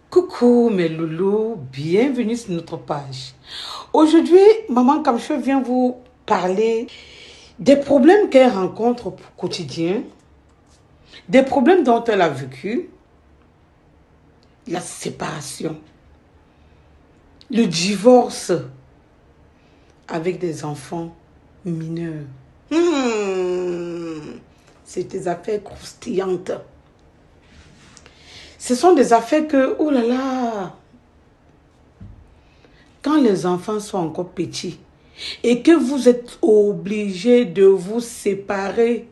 Coucou mes loulous, bienvenue sur notre page. Aujourd'hui, Maman Kamchou vient vous parler des problèmes qu'elle rencontre au quotidien, des problèmes dont elle a vécu, la séparation, le divorce avec des enfants mineurs. C'est des affaires croustillantes. Ce sont des affaires que, oh là là, quand les enfants sont encore petits et que vous êtes obligé de vous séparer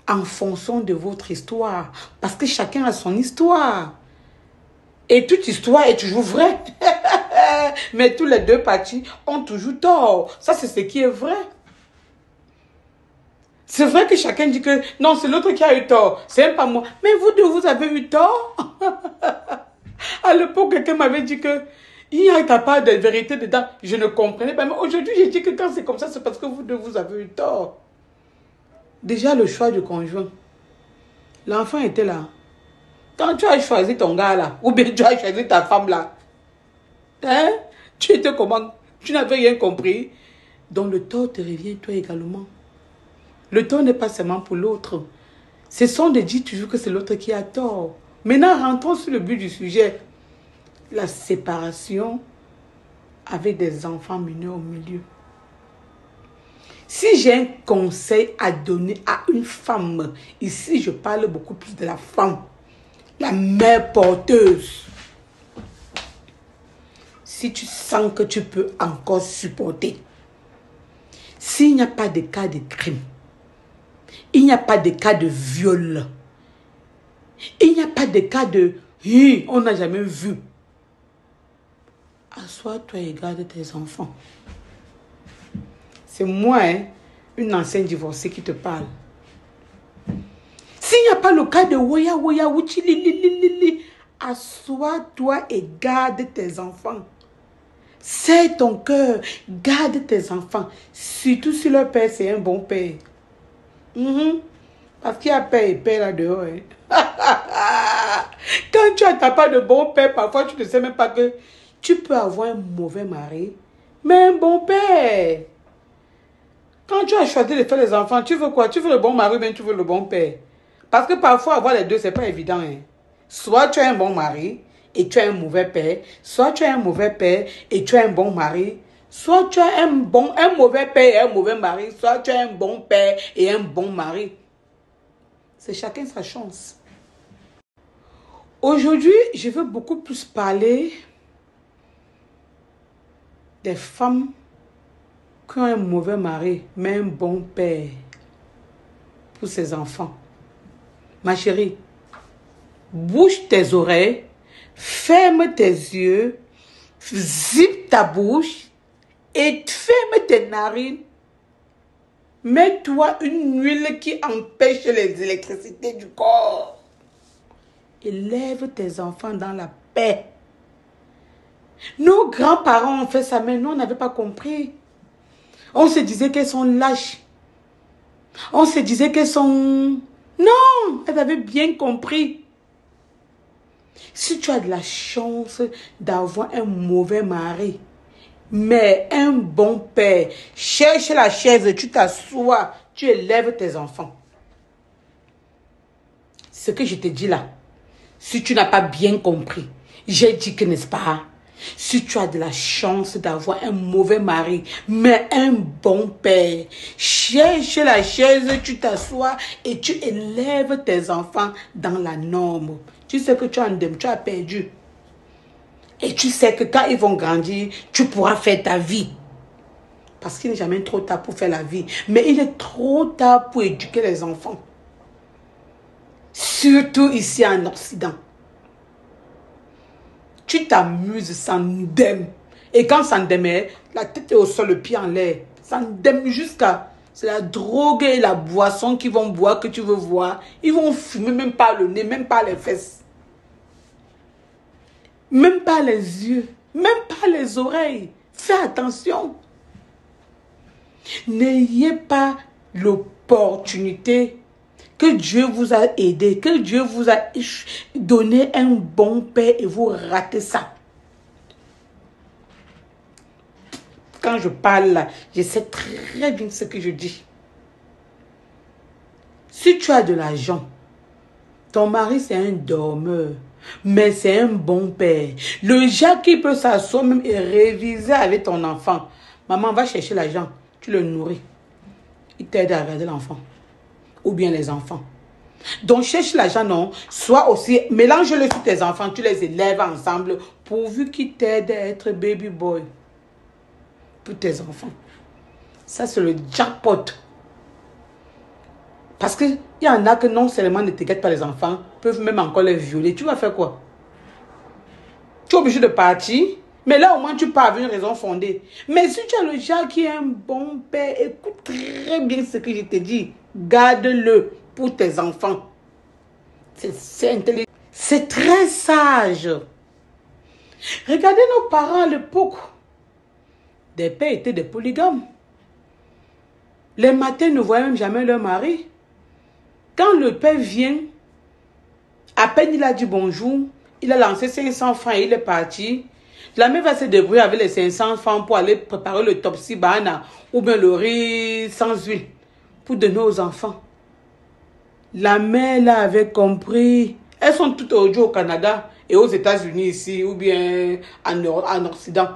en fonction de votre histoire, parce que chacun a son histoire. Et toute histoire est toujours vraie. Mais tous les deux parties ont toujours tort. Ça, c'est ce qui est vrai. C'est vrai que chacun dit que non, c'est l'autre qui a eu tort. C'est même pas moi. Mais vous deux, vous avez eu tort. À l'époque, quelqu'un m'avait dit que il n'y a pas de vérité dedans. Je ne comprenais pas. Mais aujourd'hui, j'ai dit que quand c'est comme ça, c'est parce que vous deux, vous avez eu tort. Déjà, le choix du conjoint. L'enfant était là. Quand tu as choisi ton gars là, ou bien tu as choisi ta femme là, hein? Tu étais comment? Tu n'avais rien compris. Donc le tort te revient toi également. Le tort n'est pas seulement pour l'autre. Ce sont de dire toujours que c'est l'autre qui a tort. Maintenant, rentrons sur le but du sujet. La séparation avec des enfants mineurs au milieu. Si j'ai un conseil à donner à une femme, ici je parle beaucoup plus de la femme, la mère porteuse. Si tu sens que tu peux encore supporter, s'il n'y a pas de cas de crime, il n'y a pas de cas de viol, il n'y a pas de cas de « on n'a jamais vu », assois-toi et garde tes enfants. C'est moi, une ancienne divorcée qui te parle. S'il n'y a pas le cas de Woya Woya Wuchi Lili, assois-toi et garde tes enfants. Serre ton cœur, garde tes enfants. Surtout si leur père c'est un bon père. Parce qu'il y a père et père là dehors. Quand tu n'as pas de bon père, parfois tu ne sais même pas que tu peux avoir un mauvais mari, mais un bon père. Quand tu as choisi de faire les enfants, tu veux quoi? Tu veux le bon mari ou bien tu veux le bon père? Parce que parfois avoir les deux, c'est pas évident. Soit tu as un bon mari et tu as un mauvais père, soit tu as un mauvais père et tu as un bon mari, soit tu as un mauvais père et un mauvais mari, soit tu as un bon père et un bon mari. C'est chacun sa chance. Aujourd'hui, je veux beaucoup plus parler des femmes qui ont un mauvais mari, mais un bon père pour ses enfants. Ma chérie, bouge tes oreilles, ferme tes yeux, zip ta bouche et ferme tes narines. Mets-toi une huile qui empêche les électricités du corps. Élève tes enfants dans la paix. Nos grands-parents ont fait ça, mais nous, on n'avait pas compris. On se disait qu'elles sont lâches. On se disait qu'elles sont... Non, elles avaient bien compris. Si tu as de la chance d'avoir un mauvais mari, mais un bon père, cherche la chaise, tu t'assois, tu élèves tes enfants. Ce que je te dis là, si tu n'as pas bien compris, j'ai dit que n'est-ce pas? Si tu as de la chance d'avoir un mauvais mari, mais un bon père, cherche la chaise, tu t'assois et tu élèves tes enfants dans la norme. Tu sais que tu as perdu. Et tu sais que quand ils vont grandir, tu pourras faire ta vie. Parce qu'il n'est jamais trop tard pour faire la vie. Mais il est trop tard pour éduquer les enfants. Surtout ici en Occident. Tu t'amuses sans ndème. Et quand ça ndème, la tête est au sol, le pied en l'air. Ça ndème jusqu'à... C'est la drogue et la boisson qu'ils vont boire que tu veux voir. Ils vont fumer même pas le nez, même pas les fesses. Même pas les yeux. Même pas les oreilles. Fais attention. N'ayez pas l'opportunité que Dieu vous a aidé, que Dieu vous a donné un bon père et vous ratez ça. Quand je parle là, je sais très bien ce que je dis. Si tu as de l'argent, ton mari c'est un dormeur, mais c'est un bon père. Le genre qui peut s'asseoir même et réviser avec ton enfant. Maman va chercher l'argent, tu le nourris. Il t'aide à regarder l'enfant. Ou bien les enfants. Donc cherche l'argent, non. Soit aussi, mélange-le sur tes enfants, tu les élèves ensemble, pourvu qu'ils t'aident à être baby boy. Pour tes enfants. Ça, c'est le jackpot. Parce qu'il y en a que non seulement ne te gâtent pas les enfants, peuvent même encore les violer. Tu vas faire quoi? Tu es obligé de partir. Mais là, au moins, tu pars avec une raison fondée. Mais si tu as le genre qui est un bon père, écoute très bien ce que je te dis. Garde-le pour tes enfants. C'est intelligent. C'est très sage. Regardez nos parents à l'époque. Des pères étaient des polygames. Les matins ne voyaient même jamais leur mari. Quand le père vient, à peine il a dit bonjour, il a lancé 500 francs et il est parti. La mère va se débrouiller avec les 500 francs pour aller préparer le topsi bana ou bien le riz sans huile pour donner aux enfants. La mère là avait compris. Elles sont toutes aujourd'hui au Canada et aux États-Unis ici ou bien en Occident.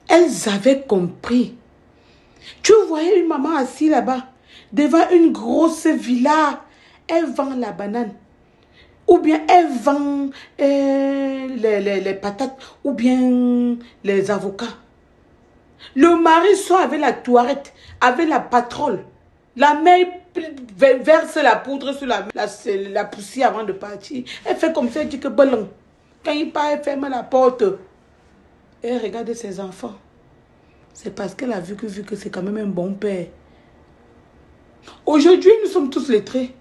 Elles avaient compris. Tu voyais une maman assise là-bas, devant une grosse villa. Elle vend la banane. Ou bien elle vend les patates. Ou bien les avocats. Le mari sort avec la tourette, avec la patrole. La mère verse la poudre sur la poussière avant de partir. Elle fait comme ça, elle dit que bon. Quand il part, elle ferme la porte. Et elle regarde ses enfants. C'est parce qu'elle a vu que c'est quand même un bon père. Aujourd'hui, nous sommes tous lettrés.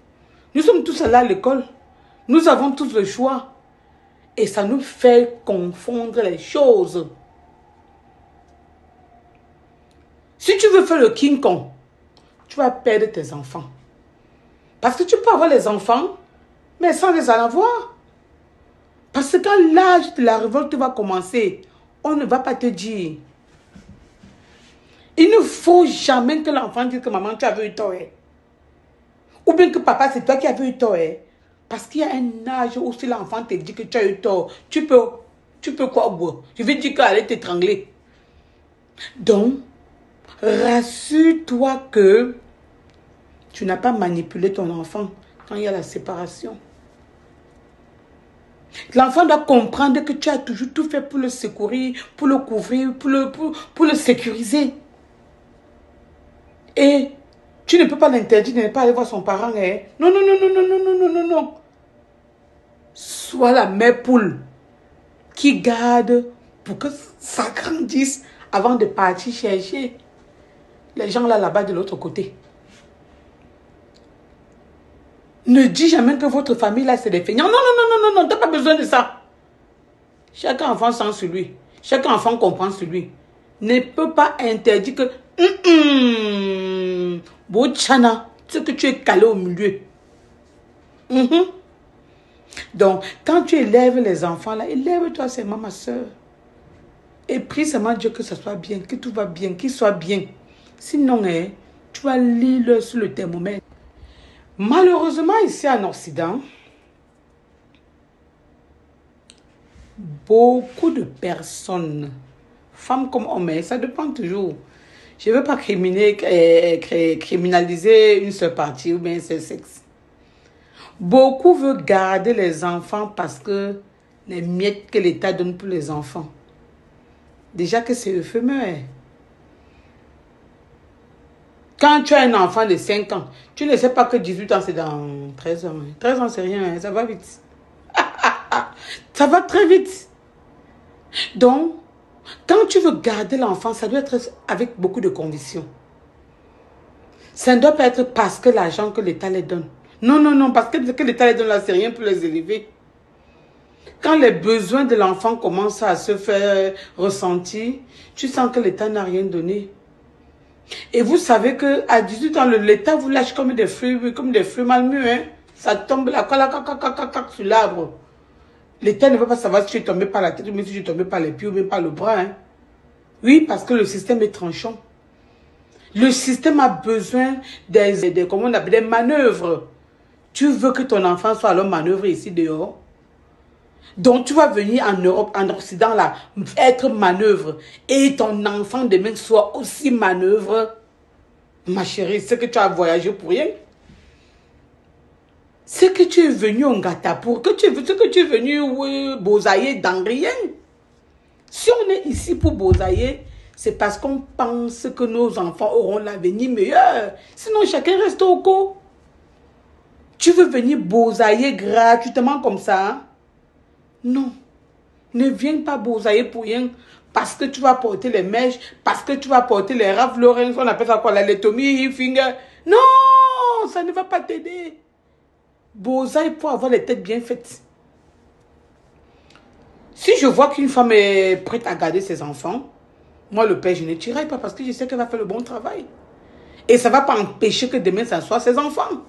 Nous sommes tous allés à l'école. Nous avons tous le choix. Et ça nous fait confondre les choses. Si tu veux faire le King Kong, tu vas perdre tes enfants. Parce que tu peux avoir les enfants, mais sans les en avoir. Parce que quand l'âge de la révolte va commencer, on ne va pas te dire. Il ne faut jamais que l'enfant dise que maman, tu avais eu tort. Ou bien que papa, c'est toi qui avais eu tort. Parce qu'il y a un âge où si l'enfant te dit que tu as eu tort, tu peux quoi boire? Je vais dire qu'elle allait t'étrangler. Donc, rassure-toi que tu n'as pas manipulé ton enfant quand il y a la séparation. L'enfant doit comprendre que tu as toujours tout fait pour le secourir, pour le couvrir, pour le sécuriser. Et tu ne peux pas l'interdire de ne pas aller voir son parent. Hein? Non, non, non, non, non, non, non, non, non, non. Sois la mère poule qui garde pour que ça grandisse avant de partir chercher les gens là-bas de l'autre côté. Ne dis jamais que votre famille là c'est des feignants. Non, non, non, non, non, non, tu n'as pas besoin de ça. Chaque enfant sent sur lui. Chaque enfant comprend sur lui. Ne peut pas interdire que Bochana, ce que tu es calé au milieu. Donc, quand tu élèves les enfants là, élève-toi seulement ma soeur. Et prie seulement Dieu que ça soit bien, que tout va bien, qu'il soit bien. Sinon, tu vas lire sur le thermomètre. Malheureusement, ici en Occident, beaucoup de personnes, femmes comme hommes, ça dépend toujours. Je ne veux pas criminaliser une seule partie ou bien un seul sexe. Beaucoup veulent garder les enfants parce que les miettes que l'État donne pour les enfants. Déjà que c'est éphémère. Quand tu as un enfant de 5 ans, tu ne sais pas que 18 ans c'est dans 13 ans. 13 ans c'est rien, ça va vite. Ça va très vite. Donc, quand tu veux garder l'enfant, ça doit être avec beaucoup de conditions. Ça ne doit pas être parce que l'argent que l'État les donne. Non, non, non, parce que ce que l'État les donne là, c'est rien pour les élever. Quand les besoins de l'enfant commencent à se faire ressentir, tu sens que l'État n'a rien donné. Et vous savez qu'à 18 ans, l'État vous lâche comme des fruits mal mûrs. Hein? Ça tombe là, sur l'arbre. L'État ne va pas savoir si tu es tombé par la tête, ou si tu es tombé par les pieds, ou même par le bras. Hein? Oui, parce que le système est tranchant. Le système a besoin comment on appelle, des manœuvres. Tu veux que ton enfant soit alors manœuvre ici dehors. Donc tu vas venir en Europe, en Occident là, être manœuvre. Et ton enfant demain soit aussi manœuvre. Ma chérie, c'est que tu as voyagé pour rien. C'est que tu es venu en gâta pour que tu es venu bosailler dans rien. Si on est ici pour bosailler, c'est parce qu'on pense que nos enfants auront l'avenir meilleur. Sinon, chacun reste au co. Tu veux venir bosailler gratuitement comme ça? Hein? Non. Ne viens pas bosailler pour rien. Parce que tu vas porter les mèches, parce que tu vas porter les Ralph Lauren, on appelle ça quoi, la Tommy Hilfiger. Non, ça ne va pas t'aider. Bosaille pour avoir les têtes bien faites. Si je vois qu'une femme est prête à garder ses enfants, moi le père, je ne tirerai pas parce que je sais qu'elle va faire le bon travail. Et ça ne va pas empêcher que demain ça soit ses enfants.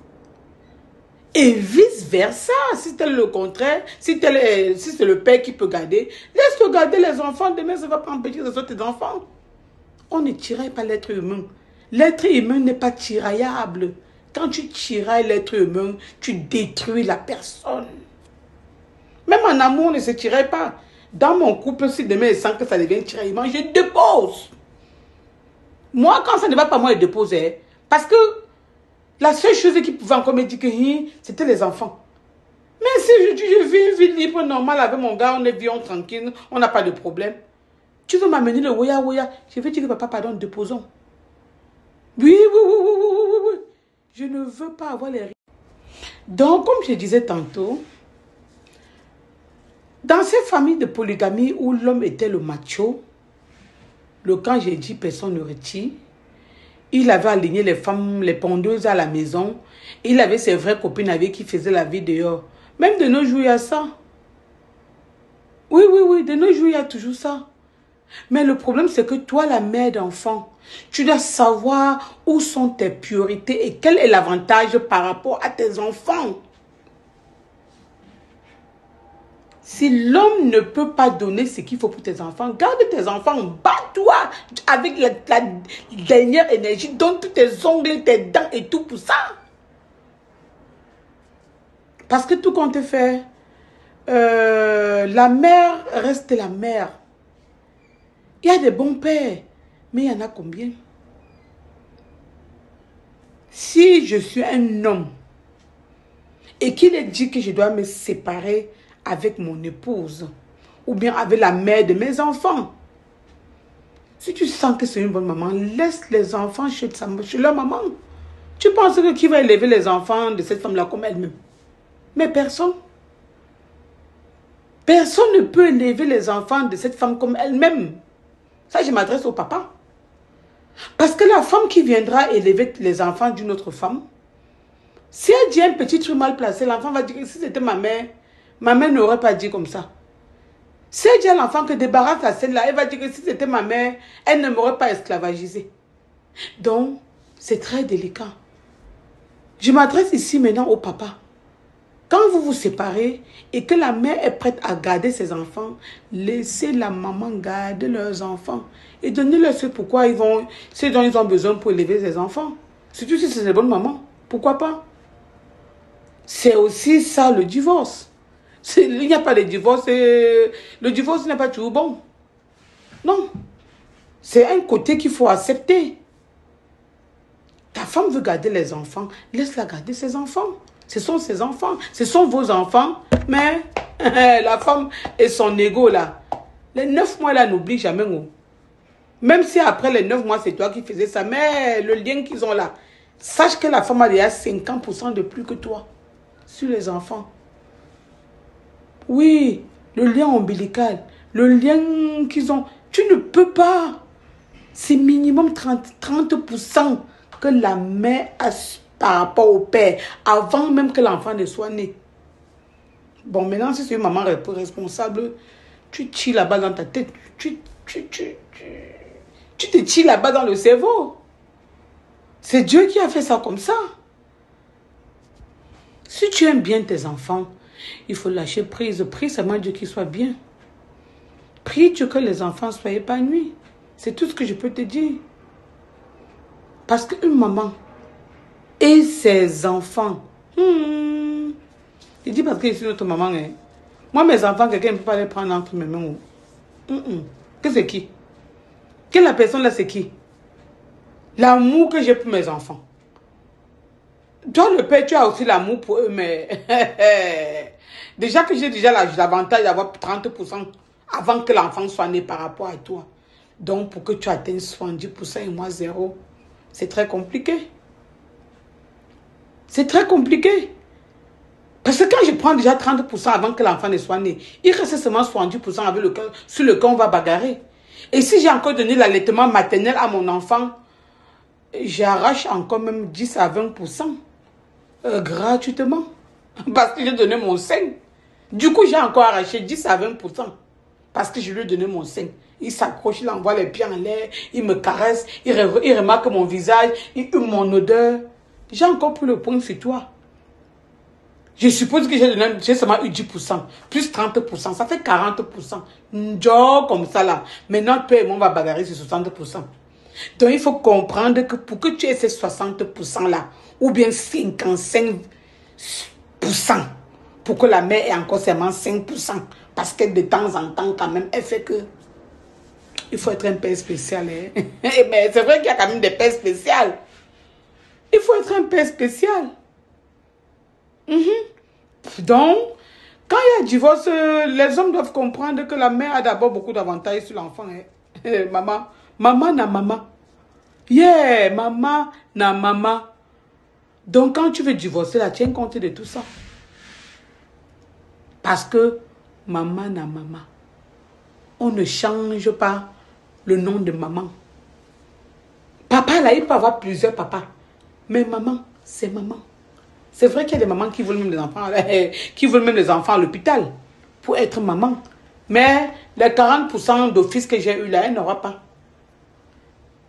Et vice versa, si c'est le contraire, si c'est le père qui peut garder, laisse-le garder les enfants, demain ça ne va pas empêcher que ce soit tes enfants. On ne tiraille pas l'être humain. L'être humain n'est pas tiraillable. Quand tu tirailles l'être humain, tu détruis la personne. Même en amour, on ne se tiraille pas. Dans mon couple, si demain il sent que ça devient tiraillement, je dépose. Moi, quand ça ne va pas, moi, je dépose. Hein, parce que la seule chose qui pouvait encore me dire que c'était les enfants. Mais si je vis une vie libre, normale avec mon gars, on est bien tranquille, on n'a pas de problème. Tu veux m'amener le woya woya? Je vais dire que papa, pardon, déposons. Oui. Je ne veux pas avoir les risques. Donc, comme je disais tantôt, dans ces familles de polygamie où l'homme était le macho, quand j'ai dit personne ne retire, il avait aligné les femmes, les pondeuses à la maison. Il avait ses vraies copines avec qui faisaient la vie dehors. Même de nos jours, il y a ça. Oui, de nos jours, il y a toujours ça. Mais le problème, c'est que toi, la mère d'enfant, tu dois savoir où sont tes priorités et quel est l'avantage par rapport à tes enfants. Si l'homme ne peut pas donner ce qu'il faut pour tes enfants, garde tes enfants, bats-toi avec la dernière énergie, donne tous tes ongles, tes dents et tout pour ça. Parce que tout compte fait, la mère reste la mère. Il y a des bons pères, mais il y en a combien? Si je suis un homme et qu'il est dit que je dois me séparer avec mon épouse ou bien avec la mère de mes enfants, si tu sens que c'est une bonne maman, laisse les enfants chez leur maman. Tu penses que qui va élever les enfants de cette femme-là comme elle-même? Mais personne. Personne ne peut élever les enfants de cette femme comme elle-même. Ça, je m'adresse au papa. Parce que la femme qui viendra élever les enfants d'une autre femme, si elle dit un petit truc mal placé, l'enfant va dire que si c'était ma mère n'aurait pas dit comme ça. Si elle dit à l'enfant que débarrasse la scène là, elle va dire que si c'était ma mère, elle ne m'aurait pas esclavagisé. Donc, c'est très délicat. Je m'adresse ici maintenant au papa. Quand vous vous séparez et que la mère est prête à garder ses enfants, laissez la maman garder leurs enfants et donnez-leur ce pourquoi ce dont ils ont besoin pour élever ses enfants. Surtout si c'est une bonne maman. Pourquoi pas? C'est aussi ça le divorce. Il n'y a pas de divorce. Le divorce n'est pas toujours bon. Non. C'est un côté qu'il faut accepter. Ta femme veut garder les enfants. Laisse-la garder ses enfants. Ce sont ses enfants. Ce sont vos enfants. Mais la femme et son ego là. Les 9 mois là, n'oublie jamais. Même si après les 9 mois, c'est toi qui faisais ça. Mais le lien qu'ils ont là. Sache que la femme a déjà 50% de plus que toi. Sur les enfants. Oui. Le lien ombilical. Le lien qu'ils ont. Tu ne peux pas. C'est minimum 30% que la mère a par rapport au père, avant même que l'enfant ne soit né. Bon, maintenant, si c'est une maman responsable, tu tires là-bas dans ta tête, tu te tires là-bas dans le cerveau. C'est Dieu qui a fait ça comme ça. Si tu aimes bien tes enfants, il faut lâcher prise. Prie seulement Dieu qu'ils soient bien. Prie Dieu que les enfants soient épanouis. C'est tout ce que je peux te dire. Parce qu'une maman et ses enfants, je dis parce que je suis notre maman. Hein. Moi, mes enfants, quelqu'un ne peut pas les prendre entre mes mains. Que c'est qui? Quelle la personne là, c'est qui? L'amour que j'ai pour mes enfants. Toi, le père, tu as aussi l'amour pour eux, mais déjà que j'ai déjà l'avantage d'avoir 30% avant que l'enfant soit né par rapport à toi. Donc, pour que tu atteignes 70% et moi 0, c'est très compliqué. C'est très compliqué. Parce que quand je prends déjà 30% avant que l'enfant ne soit né, il reste seulement 70% avec sur lequel on va bagarrer. Et si j'ai encore donné l'allaitement maternel à mon enfant, j'arrache encore même 10 à 20%. Gratuitement. Parce que j'ai donné mon sein. Du coup, j'ai encore arraché 10 à 20%. Parce que je lui ai donné mon sein. Il s'accroche, il envoie les pieds en l'air, il me caresse, il remarque mon visage, il hume mon odeur. J'ai encore pris le point sur toi. Je suppose que j'ai seulement eu 10%, plus 30%, ça fait 40%. Genre comme ça là. Maintenant, toi et moi, on va bagarrer sur 60%. Donc, il faut comprendre que pour que tu aies ces 60% là, ou bien 55%, pour que la mère ait encore seulement 5%, parce que de temps en temps, quand même, elle fait que il faut être un père spécial. Hein? Mais c'est vrai qu'il y a quand même des pères spéciales. Il faut être un père spécial. Donc, quand il y a divorce, les hommes doivent comprendre que la mère a d'abord beaucoup d'avantages sur l'enfant. Hein? Maman na maman. Yeah, maman na maman. Donc, quand tu veux divorcer, là, tiens compte de tout ça. Parce que maman na maman. On ne change pas le nom de maman. Papa, là, il peut avoir plusieurs papas. Mais maman, c'est maman. C'est vrai qu'il y a des mamans qui veulent même les enfants à l'hôpital pour être maman. Mais les 40% d'office que j'ai eu là, elle n'aura pas.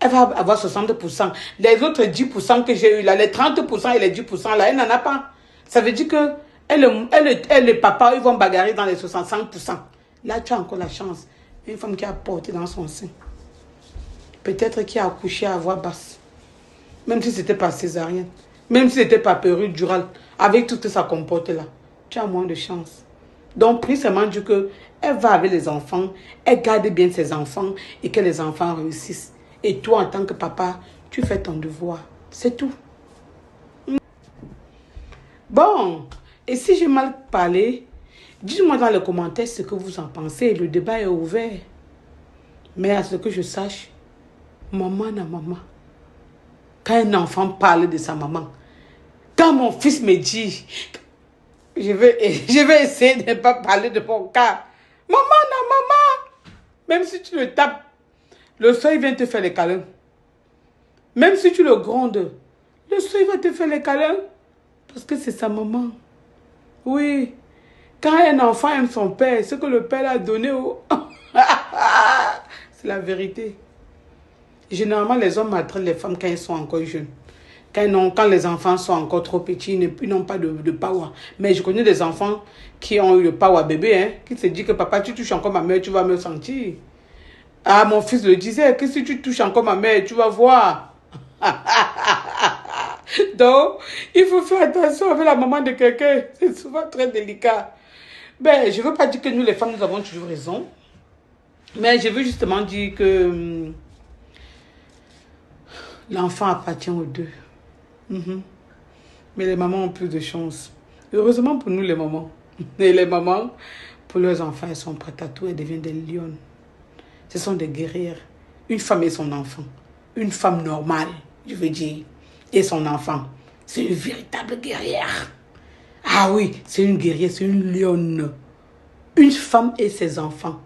Elle va avoir 60%. Les autres 10% que j'ai eu là, les 30% et les 10% là, elle n'en a pas. Ça veut dire que elle et le papa, ils vont bagarrer dans les 65%. Là, tu as encore la chance. Une femme qui a porté dans son sein. Peut-être qui a accouché à voix basse. Même si c'était pas césarienne. Même si c'était pas péridurale. Avec tout ce que ça comporte là. Tu as moins de chance. Donc, prie seulement Dieu que elle va avec les enfants. Elle garde bien ses enfants. Et que les enfants réussissent. Et toi, en tant que papa, tu fais ton devoir. C'est tout. Bon. Et si j'ai mal parlé, dites-moi dans les commentaires ce que vous en pensez. Le débat est ouvert. Mais à ce que je sache, maman na maman. Quand un enfant parle de sa maman, quand mon fils me dit, je vais essayer de ne pas parler de mon cas. Maman na maman. Même si tu le tapes, le soeur vient te faire les câlins. Même si tu le grondes, le soeur va te faire les câlins. Parce que c'est sa maman. Oui. Quand un enfant aime son père, ce que le père a donné au... C'est la vérité. Généralement, les hommes maltraitent les femmes quand elles sont encore jeunes. Quand les enfants sont encore trop petits, ils n'ont pas de power. Mais je connais des enfants qui ont eu le power bébé, hein, qui se disent que papa, tu touches encore ma mère, tu vas me sentir. Ah, mon fils le disait, que si tu touches encore ma mère, tu vas voir. Donc, il faut faire attention avec la maman de quelqu'un. C'est souvent très délicat. Ben, je ne veux pas dire que nous, les femmes, nous avons toujours raison. Mais je veux justement dire que l'enfant appartient aux deux. Mais les mamans ont plus de chance. Heureusement pour nous, les mamans. Et les mamans, pour leurs enfants, elles sont prêtes à tout. Elles deviennent des lionnes. Ce sont des guerrières. Une femme et son enfant. Une femme normale, je veux dire. Et son enfant. C'est une véritable guerrière. Ah oui, c'est une guerrière, c'est une lionne. Une femme et ses enfants.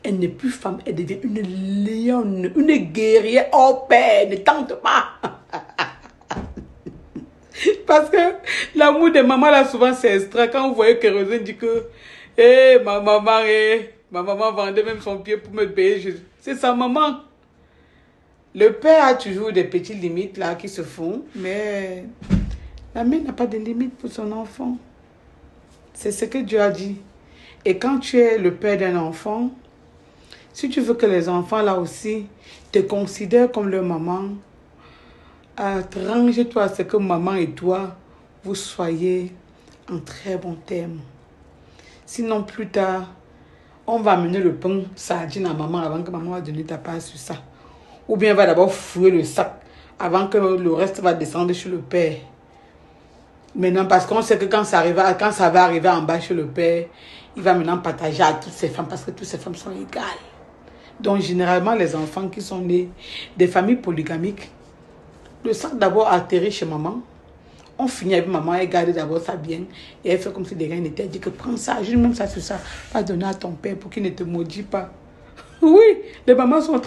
Elle n'est plus femme, elle devient une lionne. Une guerrière hors pair. Ne tente pas. Parce que l'amour des mamans, là, souvent, c'est extrait. Quand vous voyez que Kérosène dit que ma maman vendait même son pied pour me payer. C'est sa maman. Le père a toujours des petites limites là qui se font, mais la mère n'a pas de limite pour son enfant. C'est ce que Dieu a dit. Et quand tu es le père d'un enfant, si tu veux que les enfants là aussi te considèrent comme leur maman, range-toi à ce que maman et toi, vous soyez en très bons termes. Sinon, plus tard, on va amener le pain sardine à maman avant que maman va donner ta part sur ça. Ou bien elle va d'abord fouiller le sac avant que le reste va descendre chez le père. Maintenant, parce qu'on sait que quand ça va arriver en bas chez le père, il va maintenant partager à toutes ces femmes parce que toutes ces femmes sont égales. Donc, généralement, les enfants qui sont nés des familles polygamiques, le sac d'abord atterrit chez maman. On finit avec maman, elle garde d'abord ça bien. Et elle fait comme si des gens n'étaient dit que prends ça, juste même ça sur ça, pas donner à ton père pour qu'il ne te maudit pas. Oui, les mamans sont